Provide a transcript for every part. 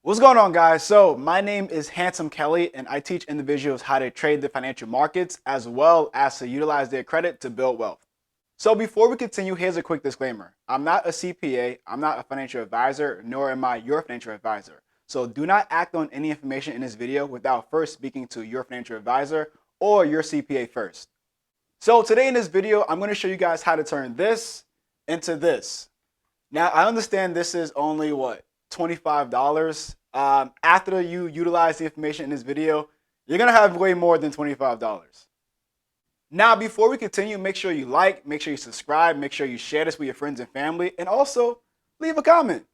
What's going on, guys? So my name is Handsome Kelly and I teach individuals how to trade the financial markets as well as to utilize their credit to build wealth. So before we continue, here's a quick disclaimer. I'm not a CPA, I'm not a financial advisor, nor am I your financial advisor. So do not act on any information in this video without first speaking to your financial advisor or your CPA first. So today in this video, I'm going to show you guys how to turn this into this. Now, I understand this is only what, $25. After you utilize the information in this video, you're going to have way more than $25. Now, before we continue, make sure you like, make sure you subscribe, make sure you share this with your friends and family, and also leave a comment.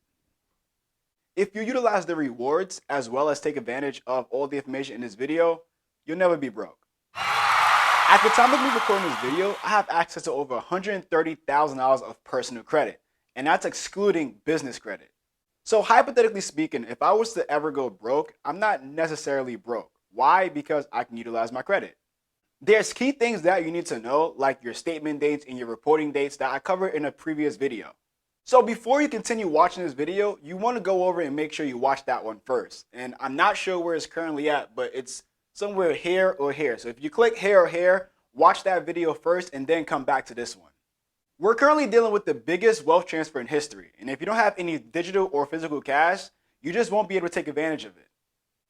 If you utilize the rewards as well as take advantage of all the information in this video, you'll never be broke. At the time of me recording this video, I have access to over $130,000 of personal credit, and that's excluding business credit. So hypothetically speaking, if I was to ever go broke, I'm not necessarily broke. Why? Because I can utilize my credit. There's key things that you need to know, like your statement dates and your reporting dates that I covered in a previous video. So before you continue watching this video, you want to go over and make sure you watch that one first. And I'm not sure where it's currently at, but it's somewhere here or here. So if you click here or here, watch that video first and then come back to this one. We're currently dealing with the biggest wealth transfer in history, and if you don't have any digital or physical cash, you just won't be able to take advantage of it.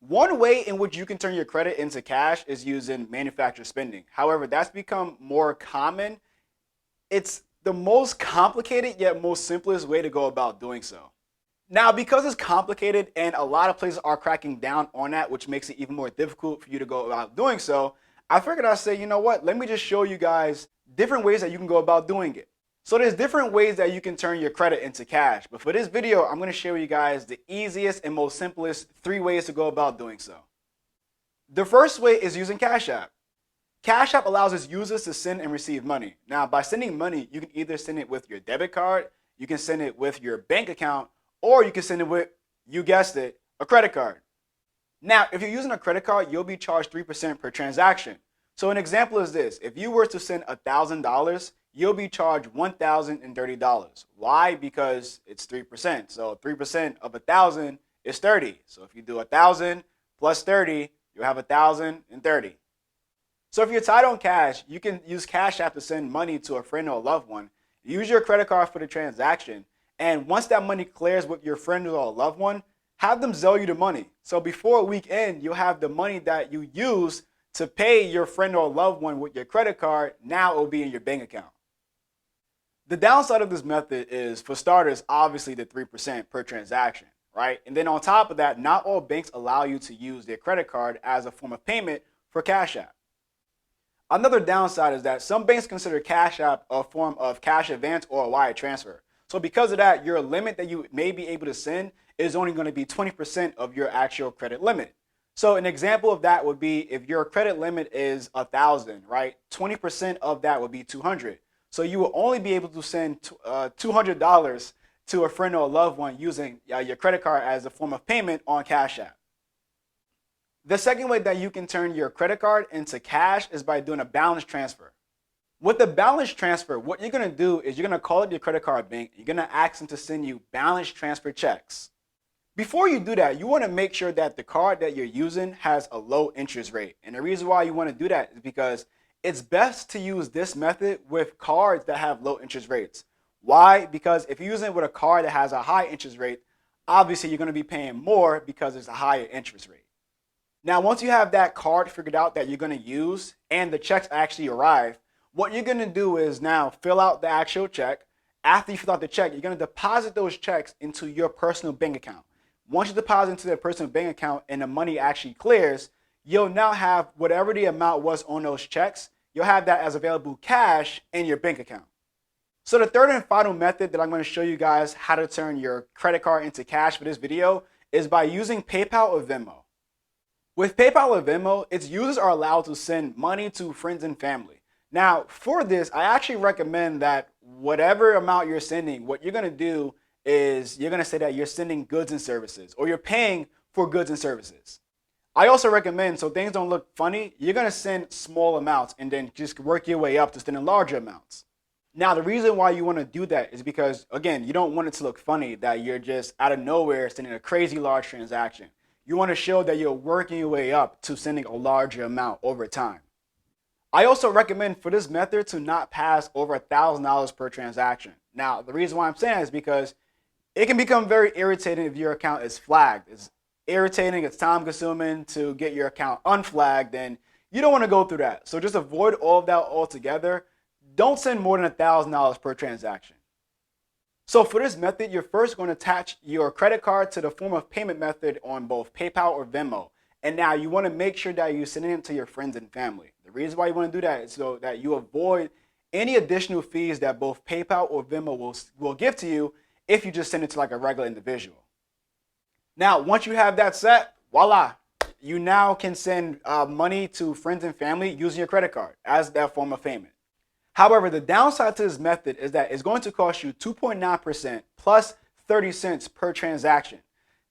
One way in which you can turn your credit into cash is using manufacturer spending. However, that's become more common. It's the most complicated yet most simplest way to go about doing so. Now, because it's complicated and a lot of places are cracking down on that, which makes it even more difficult for you to go about doing so, I figured I'd say, you know what, let me just show you guys different ways that you can go about doing it. So there's different ways that you can turn your credit into cash. But for this video, I'm going to show you guys the easiest and most simplest 3 ways to go about doing so. The first way is using Cash App. Cash App allows its users to send and receive money. Now, by sending money, you can either send it with your debit card, you can send it with your bank account, or you can send it with, you guessed it, a credit card. Now, if you're using a credit card, you'll be charged 3% per transaction. So an example is this. If you were to send $1,000, you'll be charged $1,030. Why? Because it's 3%. So 3% of 1,000 is 30. So if you do 1,000 plus 30, you'll have 1,030. So if you're tight on cash, you can use Cash App to send money to a friend or a loved one. Use your credit card for the transaction. And once that money clears with your friend or a loved one, have them Zelle you the money. So before a week end, you'll have the money that you use to pay your friend or loved one with your credit card. Now it will be in your bank account. The downside of this method is, for starters, obviously the 3% per transaction, right? And then on top of that, not all banks allow you to use their credit card as a form of payment for Cash App. Another downside is that some banks consider Cash App a form of cash advance or a wire transfer. So because of that, your limit that you may be able to send is only going to be 20% of your actual credit limit. So an example of that would be if your credit limit is 1,000, right? 20% of that would be 200. So you will only be able to send $200 to a friend or a loved one using your credit card as a form of payment on Cash App. The second way that you can turn your credit card into cash is by doing a balance transfer. With the balance transfer, what you're going to do is you're going to call up your credit card bank. You're going to ask them to send you balance transfer checks. Before you do that, you want to make sure that the card that you're using has a low interest rate. And the reason why you want to do that is because it's best to use this method with cards that have low interest rates. Why? Because if you're using it with a card that has a high interest rate, obviously you're going to be paying more because it's a higher interest rate. Now, once you have that card figured out that you're going to use and the checks actually arrive, what you're going to do is now fill out the actual check. After you fill out the check, you're going to deposit those checks into your personal bank account. Once you deposit into their personal bank account and the money actually clears, you'll now have whatever the amount was on those checks, you'll have that as available cash in your bank account. So the third and final method that I'm going to show you guys how to turn your credit card into cash for this video is by using PayPal or Venmo. With PayPal or Venmo, its users are allowed to send money to friends and family. Now, for this, I actually recommend that whatever amount you're sending, what you're going to do is you're going to say that you're sending goods and services, or you're paying for goods and services. I also recommend, so things don't look funny, you're going to send small amounts and then just work your way up to sending larger amounts. Now, the reason why you want to do that is because, again, you don't want it to look funny that you're just out of nowhere sending a crazy large transaction. You want to show that you're working your way up to sending a larger amount over time. I also recommend for this method to not pass over $1,000 per transaction. Now, the reason why I'm saying that is because it can become very irritating if your account is flagged. It's irritating, it's time consuming to get your account unflagged, and you don't want to go through that. So just avoid all of that altogether. Don't send more than $1,000 per transaction. So for this method, you're first going to attach your credit card to the form of payment method on both PayPal or Venmo. And now you want to make sure that you're sending it to your friends and family. The reason why you want to do that is so that you avoid any additional fees that both PayPal or Venmo will give to you if you just send it to like a regular individual. Now, once you have that set, voila, you now can send money to friends and family using your credit card as that form of payment. However, the downside to this method is that it's going to cost you 2.9% plus 30 cents per transaction.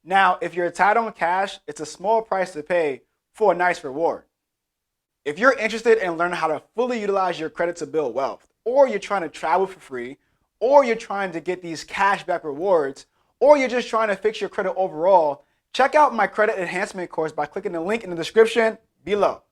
Now, if you're tight on cash, it's a small price to pay for a nice reward. If you're interested in learning how to fully utilize your credit to build wealth, or you're trying to travel for free, or you're trying to get these cashback rewards, or you're just trying to fix your credit overall, check out my credit enhancement course by clicking the link in the description below.